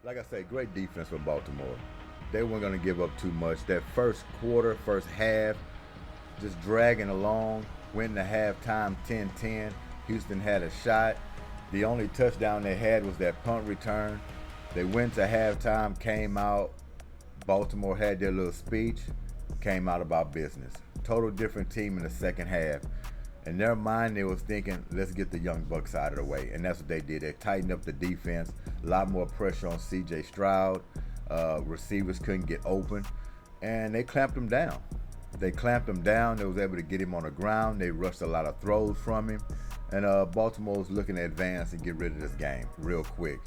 like I say, great defense from Baltimore. They weren't going to give up too much. That first quarter, first half, just dragging along, went into halftime 10-10. Houston had a shot. The only touchdown they had was that punt return. They went to halftime, came out. Baltimore had their little speech, came out about business. Total different team in the second half. In their mind, they was thinking, let's get the young Bucks out of the way. And that's what they did. They tightened up the defense. A lot more pressure on C.J. Stroud. Receivers couldn't get open. And they clamped him down. They clamped him down. They was able to get him on the ground. They rushed a lot of throws from him. And Baltimore was looking to advance and get rid of this game real quick.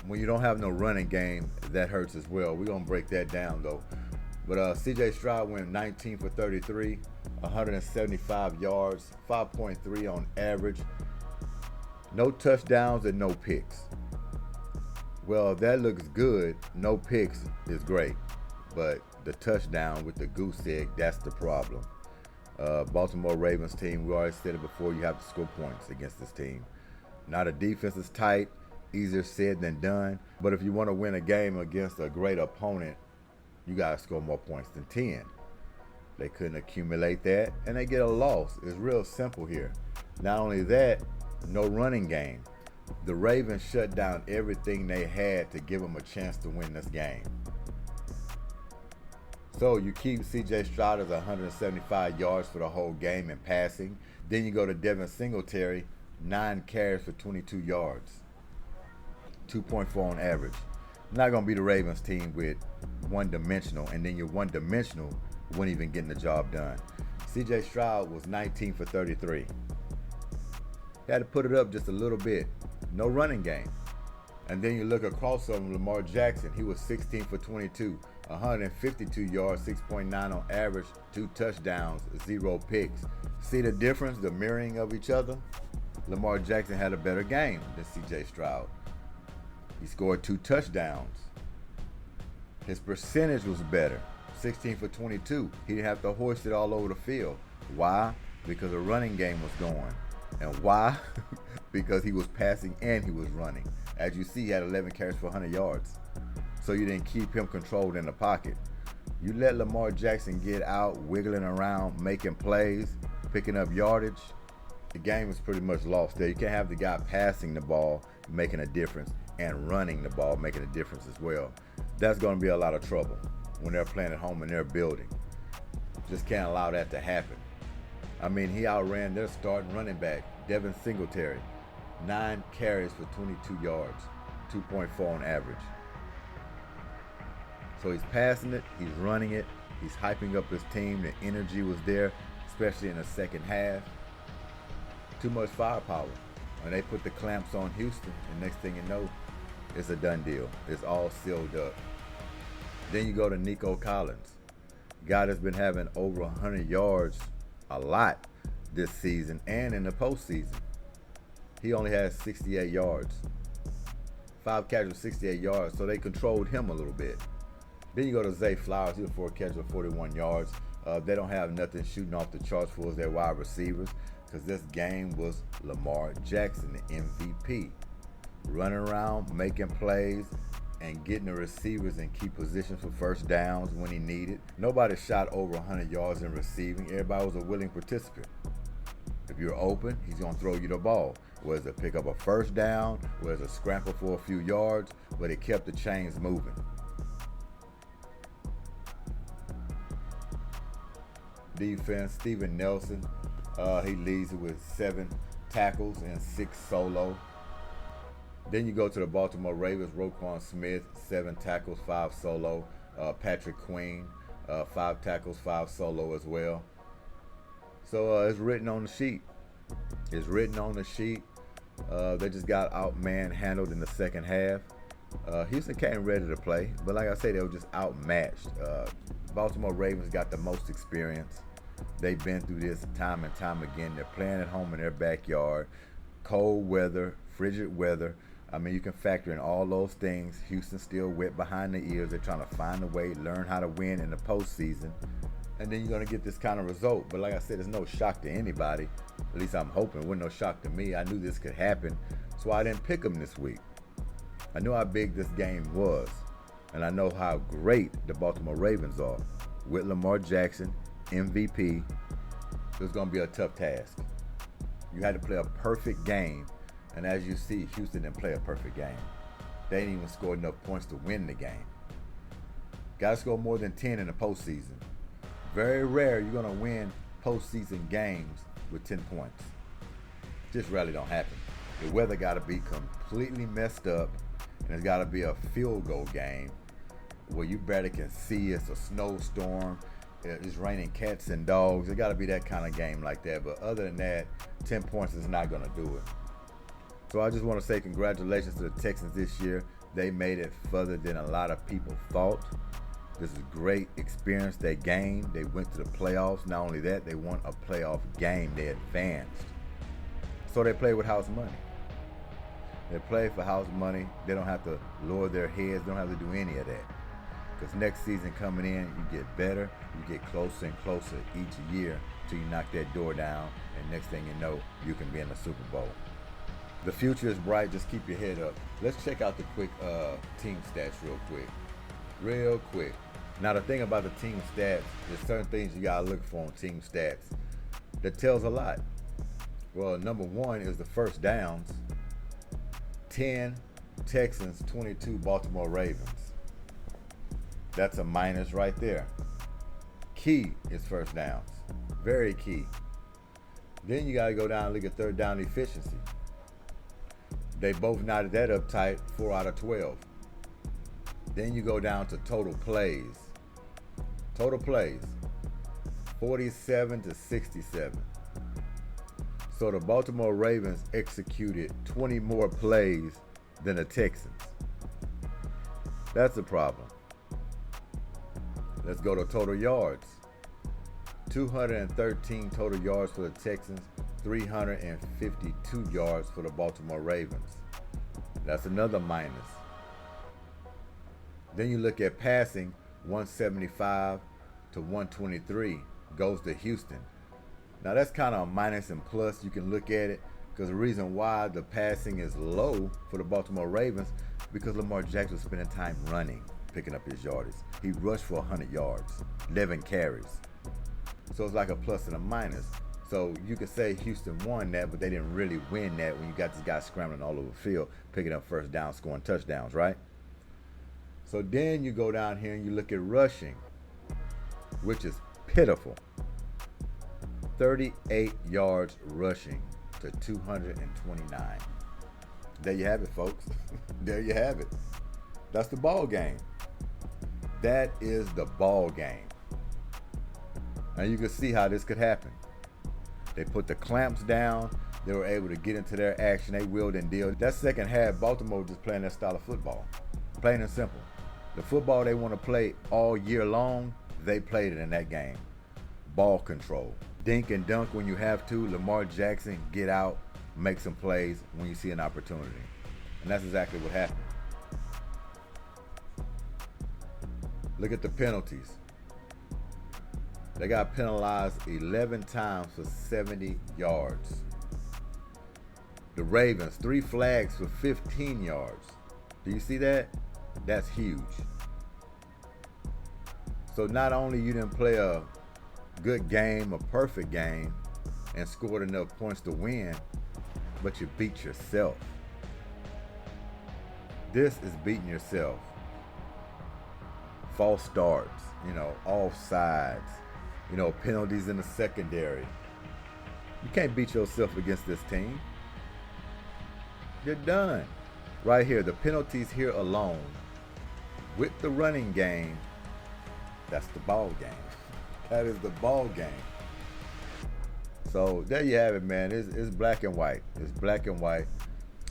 When you don't have no running game, that hurts as well. We're going to break that down, though. But C.J. Stroud went 19 for 33, 175 yards, 5.3 on average. No touchdowns and no picks. Well, if that looks good, no picks is great. But the touchdown with the goose egg, that's the problem. Baltimore Ravens team, we already said it before, you have to score points against this team. Now the defense is tight, easier said than done. But if you want to win a game against a great opponent, you got to score more points than 10. They couldn't accumulate that, and they get a loss. It's real simple here. Not only that, no running game. The Ravens shut down everything they had to give them a chance to win this game. So you keep C.J. Stroud as 175 yards for the whole game in passing. Then you go to Devin Singletary, 9 carries for 22 yards. 2.4 on average. Not going to be the Ravens team with one-dimensional, and then your one-dimensional wouldn't even get the job done. C.J. Stroud was 19 for 33. Had to put it up just a little bit. No running game. And then you look across from Lamar Jackson. He was 16 for 22, 152 yards, 6.9 on average, 2 touchdowns, 0 picks. See the difference, the mirroring of each other? Lamar Jackson had a better game than C.J. Stroud. He scored 2 touchdowns. His percentage was better, 16 for 22. He didn't have to hoist it all over the field. Why? Because the running game was going. And why? Because he was passing and he was running. As you see, he had 11 carries for 100 yards. So you didn't keep him controlled in the pocket. You let Lamar Jackson get out, wiggling around, making plays, picking up yardage. The game is pretty much lost there. You can't have the guy passing the ball, making a difference, and running the ball, making a difference as well. That's going to be a lot of trouble when they're playing at home in their building. Just can't allow that to happen. I mean, he outran their starting running back, Devin Singletary. 9 carries for 22 yards, 2.4 on average. So he's passing it, he's running it, he's hyping up his team. The energy was there, especially in the second half. Too much firepower. When they put the clamps on Houston, and next thing you know, it's a done deal. It's all sealed up. Then you go to Nico Collins. Guy that's been having over 100 yards a lot this season and in the postseason. He only has 68 yards. 5 catches, 68 yards, so they controlled him a little bit. Then you go to Zay Flowers. He was 4 catches for 41 yards. They don't have nothing shooting off the charts for us, their wide receivers, because this game was Lamar Jackson, the MVP. Running around, making plays, and getting the receivers in key positions for first downs when he needed. Nobody shot over 100 yards in receiving. Everybody was a willing participant. If you're open, he's going to throw you the ball. Whether it's to pick up a first down, whether it's a scramble for a few yards, but it kept the chains moving. Defense, Steven Nelson, he leads it with 7 tackles and 6 solo. Then you go to the Baltimore Ravens, Roquan Smith, 7 tackles, 5 solo. Patrick Queen, 5 tackles, 5 solo as well. So it's written on the sheet. It's written on the sheet. They just got out-manhandled in the second half. Houston came ready to play, but like I said, they were just outmatched. Baltimore Ravens got the most experience. They've been through this time and time again. They're playing at home in their backyard. Cold weather, frigid weather. I mean, you can factor in all those things. Houston's still wet behind the ears. They're trying to find a way, learn how to win in the postseason. And then you're going to get this kind of result. But like I said, it's no shock to anybody. At least I'm hoping. It wasn't no shock to me. I knew this could happen. So I didn't pick them this week. I know how big this game was, and I know how great the Baltimore Ravens are. With Lamar Jackson, MVP, it was going to be a tough task. You had to play a perfect game, and as you see, Houston didn't play a perfect game. They didn't even score enough points to win the game. Got to score more than 10 in the postseason. Very rare you're going to win postseason games with 10 points. Just rarely don't happen. The weather got to be completely messed up, and it's got to be a field goal game where you barely can see. It's a snowstorm. It's raining cats and dogs. It got to be that kind of game like that. But other than that, 10 points is not going to do it. So I just want to say congratulations to the Texans this year. They made it further than a lot of people thought. This is a great experience they gained. They went to the playoffs. Not only that, they won a playoff game. They advanced. So they play with house money. They play for house money. They don't have to lower their heads. They don't have to do any of that. Because next season coming in, you get better. You get closer and closer each year till you knock that door down. And next thing you know, you can be in the Super Bowl. The future is bright. Just keep your head up. Let's check out the quick team stats real quick. Now, the thing about the team stats, there's certain things you got to look for on team stats that tells a lot. Well, number one is the first downs. 10 Texans, 22 Baltimore Ravens. That's a minus right there. Key is first downs. Very key. Then you got to go down and look at third down efficiency. They both knotted that up tight, 4 out of 12. Then you go down to total plays. Total plays, 47 to 67. So the Baltimore Ravens executed 20 more plays than the Texans. That's a problem. Let's go to total yards. 213 total yards for the Texans, 352 yards for the Baltimore Ravens. That's another minus. Then you look at passing, 175 to 123 goes to Houston. Now that's kind of a minus and plus. You can look at it because the reason why the passing is low for the Baltimore Ravens because Lamar Jackson was spending time running, picking up his yardage. He rushed for 100 yards, 11 carries. So it's like a plus and a minus. So you could say Houston won that, but they didn't really win that when you got this guy scrambling all over the field, picking up first down, scoring touchdowns, right? So then you go down here and you look at rushing, which is pitiful. 38 yards rushing to 229. There you have it, folks. There you have it. That's the ball game. That is the ball game. Now you can see how this could happen. They put the clamps down. They were able to get into their action. They wheeled and dealed. That second half, Baltimore just playing that style of football. Plain and simple. The football they want to play all year long, they played it in that game. Ball control. Dink and dunk when you have to. Lamar Jackson, get out, make some plays when you see an opportunity. And that's exactly what happened. Look at the penalties. They got penalized 11 times for 70 yards. The Ravens, 3 flags for 15 yards. Do you see that? That's huge. So not only you didn't play a good game, a perfect game, and scored enough points to win, but you beat yourself. This is beating yourself. False starts, offsides, penalties in the secondary. You can't beat yourself against this team. You're done. Right here, the penalties here alone, with the running game, that's the ball game. That is the ball game. So there you have it, man. It's black and white. It's black and white.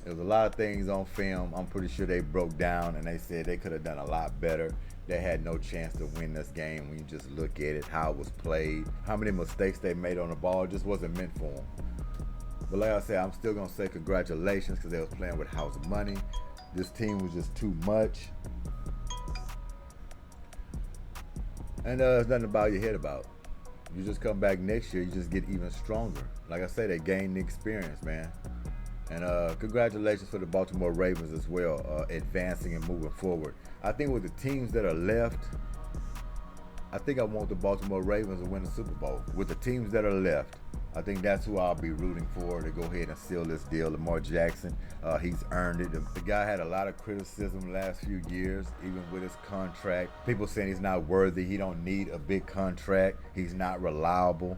There's a lot of things on film. I'm pretty sure they broke down and they said they could have done a lot better. They had no chance to win this game when you just look at it, how it was played, how many mistakes they made on the ball. It just wasn't meant for them. But like I said, I'm still going to say congratulations because they was playing with house money. This team was just too much. And there's nothing to bow your head about. You just come back next year, you just get even stronger. Like I said, they gained the experience, man. And congratulations for the Baltimore Ravens as well, advancing and moving forward. I think with the teams that are left, I think I want the Baltimore Ravens to win the Super Bowl. With the teams that are left, I think that's who I'll be rooting for to go ahead and seal this deal. Lamar Jackson, he's earned it. The guy had a lot of criticism the last few years, even with his contract. People saying he's not worthy. He don't need a big contract. He's not reliable.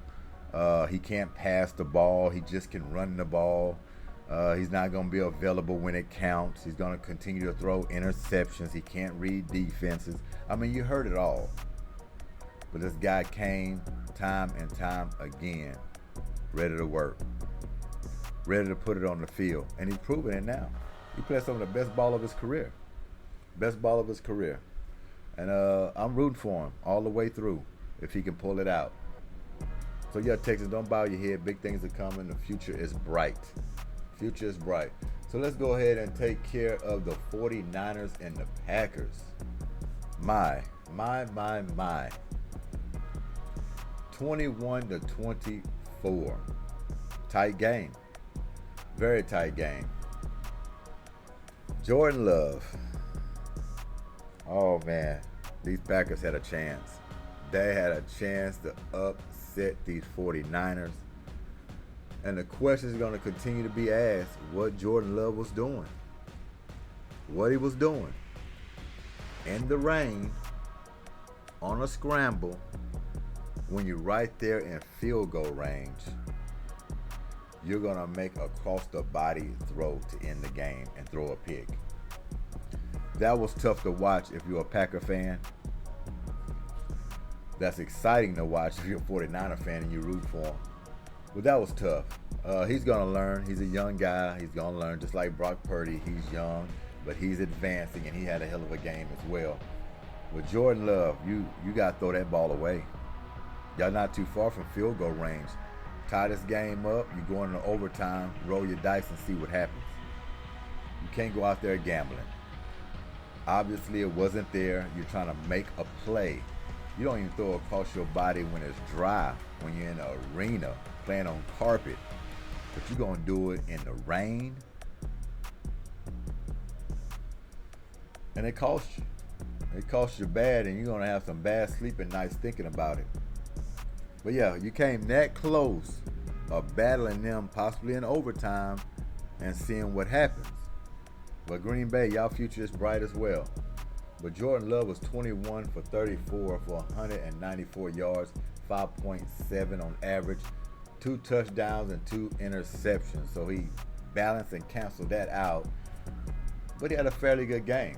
He can't pass the ball. He just can run the ball. He's not going to be available when it counts. He's going to continue to throw interceptions. He can't read defenses. I mean, you heard it all. But this guy came time and time again, ready to work, ready to put it on the field. And he's proving it now. He played some of the best ball of his career. Best ball of his career. And I'm rooting for him all the way through if he can pull it out. So, yeah, Texans, don't bow your head. Big things are coming. The future is bright. Future is bright. So let's go ahead and take care of the 49ers and the Packers. My. 21-24. Tight game. Very tight game. Jordan Love. Oh, man. These Packers had a chance. They had a chance to upset these 49ers. And the question is going to continue to be asked what Jordan Love was doing. What he was doing. In the rain. On a scramble. When you're right there in field goal range, you're going to make a cross-the-body throw to end the game and throw a pick. That was tough to watch if you're a Packer fan. That's exciting to watch if you're a 49er fan and you root for him. But that was tough. He's going to learn. He's a young guy. He's going to learn just like Brock Purdy. He's young, but he's advancing, and he had a hell of a game as well. With Jordan Love, you got to throw that ball away. Y'all not too far from field goal range. Tie this game up. You go into overtime, roll your dice, and see what happens. You can't go out there gambling. Obviously, it wasn't there. You're trying to make a play. You don't even throw across your body when it's dry, when you're in an arena playing on carpet. But you're going to do it in the rain. And it costs you. It costs you bad, and you're going to have some bad sleeping nights thinking about it. But yeah, you came that close of battling them possibly in overtime and seeing what happens. But Green Bay, y'all future is bright as well. But Jordan Love was 21 for 34 for 194 yards, 5.7 on average, 2 touchdowns and 2 interceptions. So he balanced and canceled that out. But he had a fairly good game.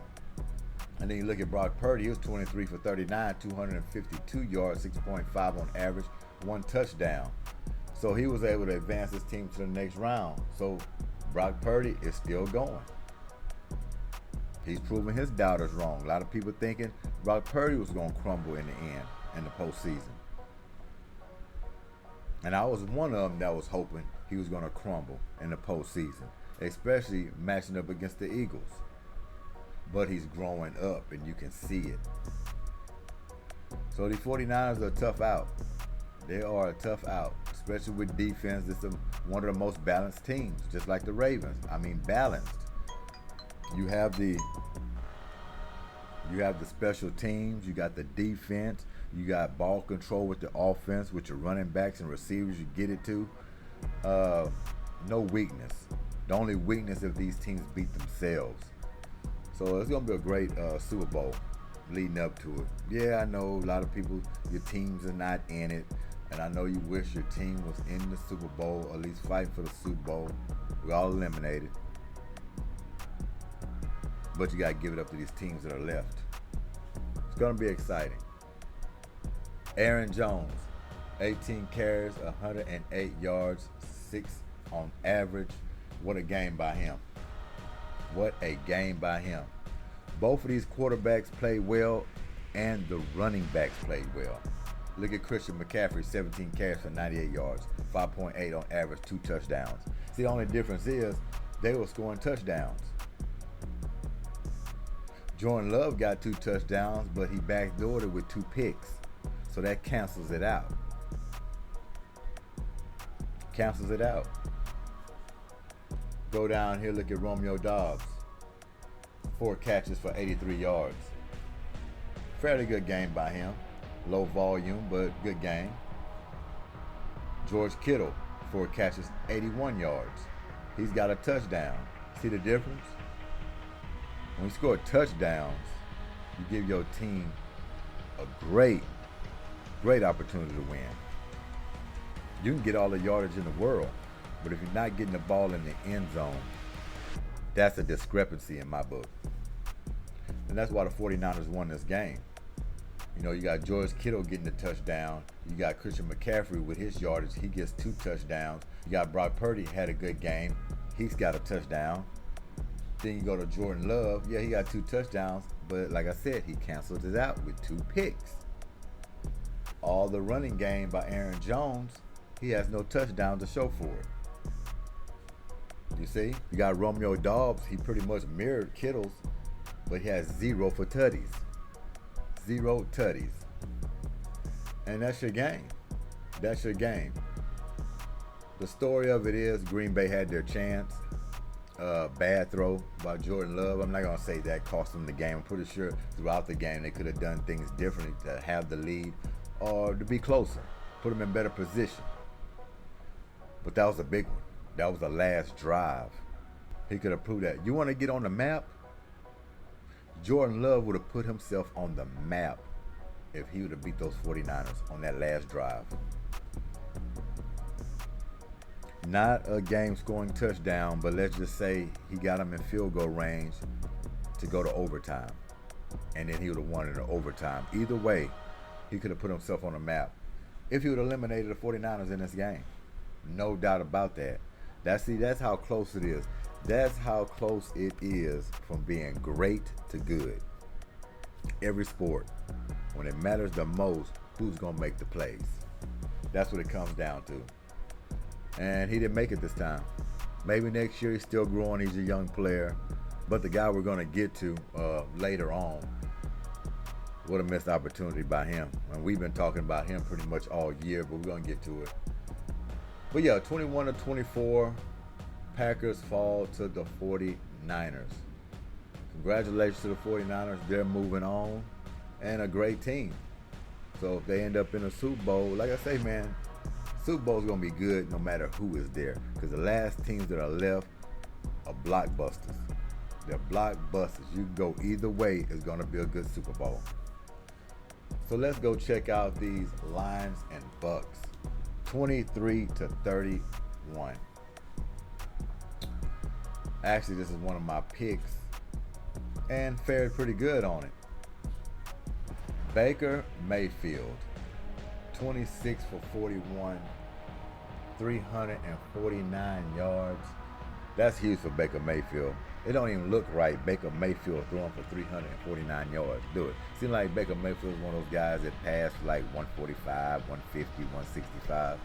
And then you look at Brock Purdy, he was 23 for 39, 252 yards, 6.5 on average, 1 touchdown. So he was able to advance his team to the next round. So Brock Purdy is still going. He's proving his doubters wrong. A lot of people thinking Brock Purdy was going to crumble in the end, in the postseason. And I was one of them that was hoping he was going to crumble in the postseason, especially matching up against the Eagles. But he's growing up, and you can see it. So the 49ers are a tough out. They are a tough out, especially with defense. It's one of the most balanced teams, just like the Ravens. I mean, balanced. You have the special teams. You got the defense. You got ball control with the offense, with your running backs and receivers. You get it to. No weakness. The only weakness if these teams beat themselves. So it's going to be a great Super Bowl leading up to it. Yeah, I know a lot of people, your teams are not in it. And I know you wish your team was in the Super Bowl, or at least fighting for the Super Bowl. We're all eliminated. But you got to give it up to these teams that are left. It's going to be exciting. Aaron Jones, 18 carries, 108 yards, 6 on average. What a game by him. What a game by him. Both of these quarterbacks played well, and the running backs played well. Look at Christian McCaffrey, 17 carries for 98 yards, 5.8 on average, 2 touchdowns. See, the only difference is they were scoring touchdowns. Jordan Love got 2 touchdowns, but he backdoored it with 2 picks. So that cancels it out. Go down here, look at Romeo Doubs. 4 catches for 83 yards. Fairly good game by him. Low volume, but good game. George Kittle, 4 catches, 81 yards. He's got a touchdown. See the difference? When you score touchdowns, you give your team a great opportunity to win. You can get all the yardage in the world, but if you're not getting the ball in the end zone, that's a discrepancy in my book. And that's why the 49ers won this game. You know, you got George Kittle getting the touchdown. You got Christian McCaffrey with his yardage. He gets 2 touchdowns. You got Brock Purdy, had a good game. He's got a touchdown. Then you go to Jordan Love. Yeah, he got 2 touchdowns. But like I said, he canceled it out with 2 picks. All the running game by Aaron Jones, he has no touchdown to show for it. You see? You got Romeo Doubs. He pretty much mirrored Kittle's, but he has 0 for tutties. 0 tutties. And that's your game. That's your game. The story of it is Green Bay had their chance. Bad throw by Jordan Love. I'm not going to say that cost them the game. I'm pretty sure throughout the game they could have done things differently to have the lead or to be closer. Put them in better position. But that was a big one. That was the last drive. He could have proved that. You want to get on the map? Jordan Love would have put himself on the map if he would have beat those 49ers on that last drive. Not a game-scoring touchdown, but let's just say he got him in field goal range to go to overtime. And then he would have won in overtime. Either way, he could have put himself on the map if he would have eliminated the 49ers in this game. No doubt about that. That's how close it is. That's how close it is from being great to good. Every sport, when it matters the most, who's going to make the plays? That's what it comes down to. And he didn't make it this time. Maybe next year he's still growing. He's a young player. But the guy we're going to get to later on, what a missed opportunity by him. And we've been talking about him pretty much all year, but we're going to get to it. But yeah, 21-24. Packers fall to the 49ers. Congratulations to the 49ers. They're moving on. And a great team. So if they end up in a Super Bowl, like I say, man, Super Bowl is going to be good no matter who is there. Because the last teams that are left are blockbusters. They're blockbusters. You can go either way. It's going to be a good Super Bowl. So let's go check out these Lions and Bucks. 23-31. Actually, this is one of my picks and fared pretty good on it. Baker Mayfield, 26 for 41, 349 yards. That's huge for Baker Mayfield. It don't even look right, Baker Mayfield throwing for 349 yards. Do it. Seems like Baker Mayfield is one of those guys that pass for like 145, 150, 165.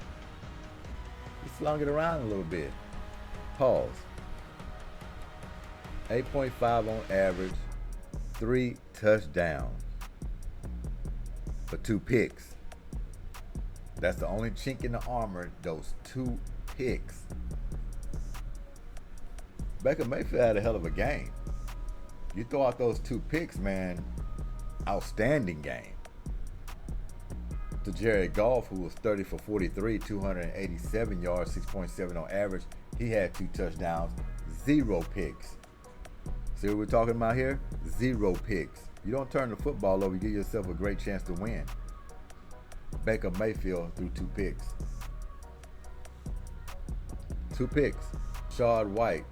He slung it around a little bit. Pause. 8.5 on average, 3 touchdowns for 2 picks. That's the only chink in the armor, those 2 picks. Baker Mayfield had a hell of a game. You throw out those 2 picks, man, outstanding game. To Jared Goff, who was 30 for 43, 287 yards, 6.7 on average. He had 2 touchdowns, 0 picks. See what we're talking about here? 0 picks. You don't turn the football over, you give yourself a great chance to win. Baker Mayfield threw 2 picks. 2 picks. Shard White,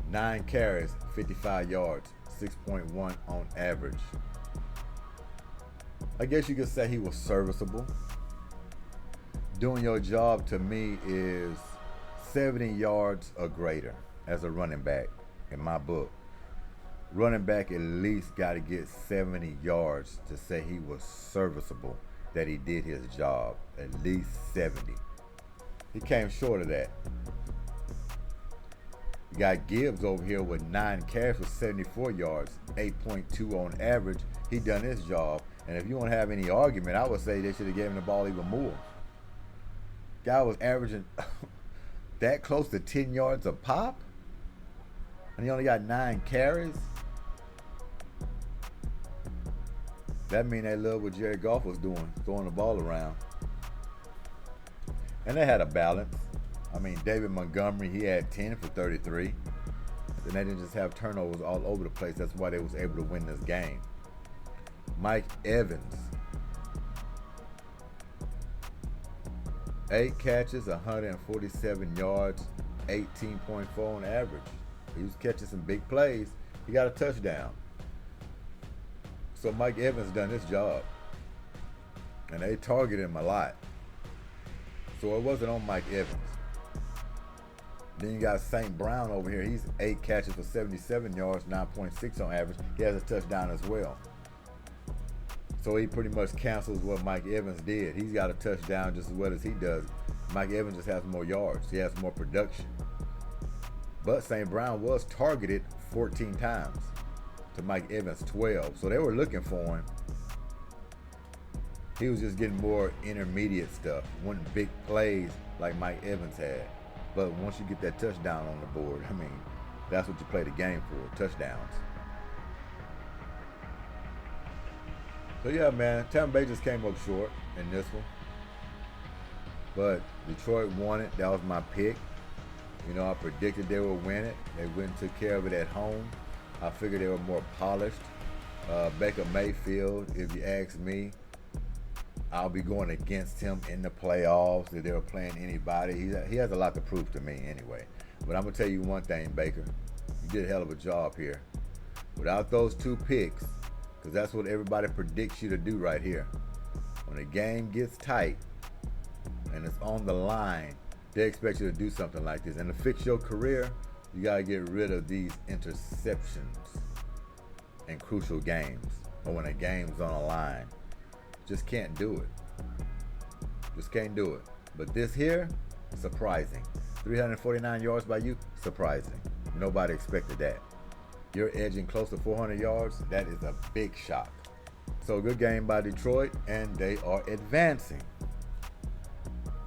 9 carries, 55 yards, 6.1 on average. I guess you could say he was serviceable. Doing your job to me is 70 yards or greater as a running back in my book. Running back at least got to get 70 yards to say he was serviceable, that he did his job. At least 70. He came short of that. You got Gibbs over here with 9 carries for 74 yards, 8.2 on average. He done his job. And if you want to have any argument, I would say they should have given him the ball even more. Guy was averaging that close to 10 yards a pop. and he only got 9 carries. That mean they love what Jared Goff was doing, throwing the ball around. And they had a balance. I mean, David Montgomery, he had 10 for 33. And they didn't just have turnovers all over the place. That's why they was able to win this game. Mike Evans, 8 catches, 147 yards, 18.4 on average. He was catching some big plays. He got a touchdown. So Mike Evans done his job. And they targeted him a lot. So it wasn't on Mike Evans. Then you got St. Brown over here. He's 8 catches for 77 yards, 9.6 on average. He has a touchdown as well. So he pretty much cancels what Mike Evans did. He's got a touchdown just as well as he does. Mike Evans just has more yards. He has more production. But St. Brown was targeted 14 times to Mike Evans 12. So they were looking for him. He was just getting more intermediate stuff. Wasn't big plays like Mike Evans had. But once you get that touchdown on the board, I mean, that's what you play the game for, touchdowns. So yeah, man, Tampa Bay just came up short in this one. But Detroit won it. That was my pick. You know, I predicted they would win it. They went and took care of it at home. I figured they were more polished. Baker Mayfield, if you ask me, I'll be going against him in the playoffs if they were playing anybody. He has a lot to prove to me anyway. But I'm going to tell you one thing, Baker. You did a hell of a job here. Without those 2 picks, because that's what everybody predicts you to do right here. When the game gets tight and it's on the line, they expect you to do something like this. And to fix your career, you got to get rid of these interceptions in crucial games or when a game's on a line. Just can't do it. Just can't do it. But this here, surprising. 349 yards by you, surprising. Nobody expected that. You're edging close to 400 yards. That is a big shock. So good game by Detroit, and they are advancing.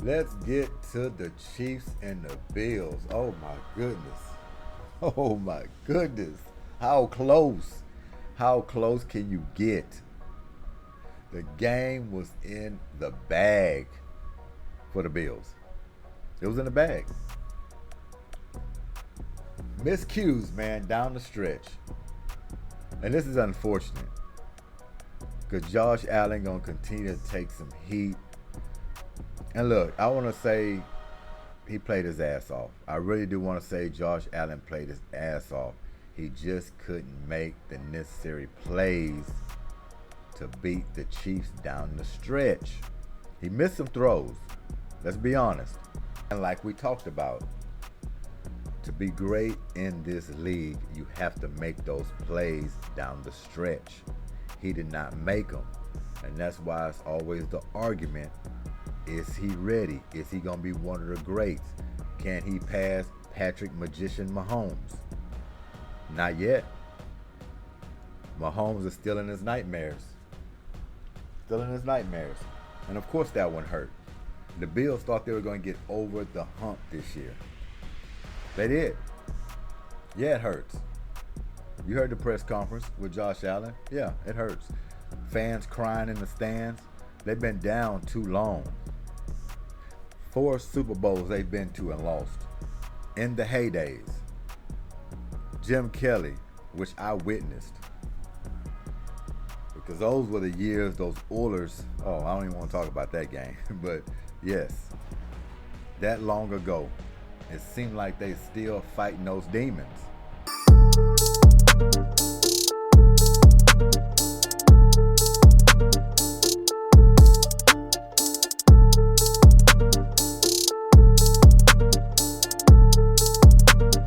Let's get to the Chiefs and the Bills. Oh my goodness. Oh my goodness. How close? How close can you get? The game was in the bag for the Bills. It was in the bag. Miscues, man, down the stretch. And this is unfortunate because Josh Allen going to continue to take some heat. And look, I want to say he played his ass off. I really do want to say Josh Allen played his ass off. He just couldn't make the necessary plays to beat the Chiefs down the stretch. He missed some throws. Let's be honest. And like we talked about, to be great in this league, you have to make those plays down the stretch. He did not make them. And that's why it's always the argument, is he ready? Is he going to be one of the greats? Can he pass Patrick Magician Mahomes? Not yet. Mahomes is still in his nightmares. Still in his nightmares. And of course that one hurt. The Bills thought they were going to get over the hump this year. They did. Yeah, it hurts. You heard the press conference with Josh Allen. Yeah, it hurts. Fans crying in the stands. They've been down too long. 4 Super Bowls they've been to and lost. In the heydays. Jim Kelly, which I witnessed. Because those were the years, those Oilers, I don't even want to talk about that game. But yes, that long ago, it seemed like they still fighting those demons.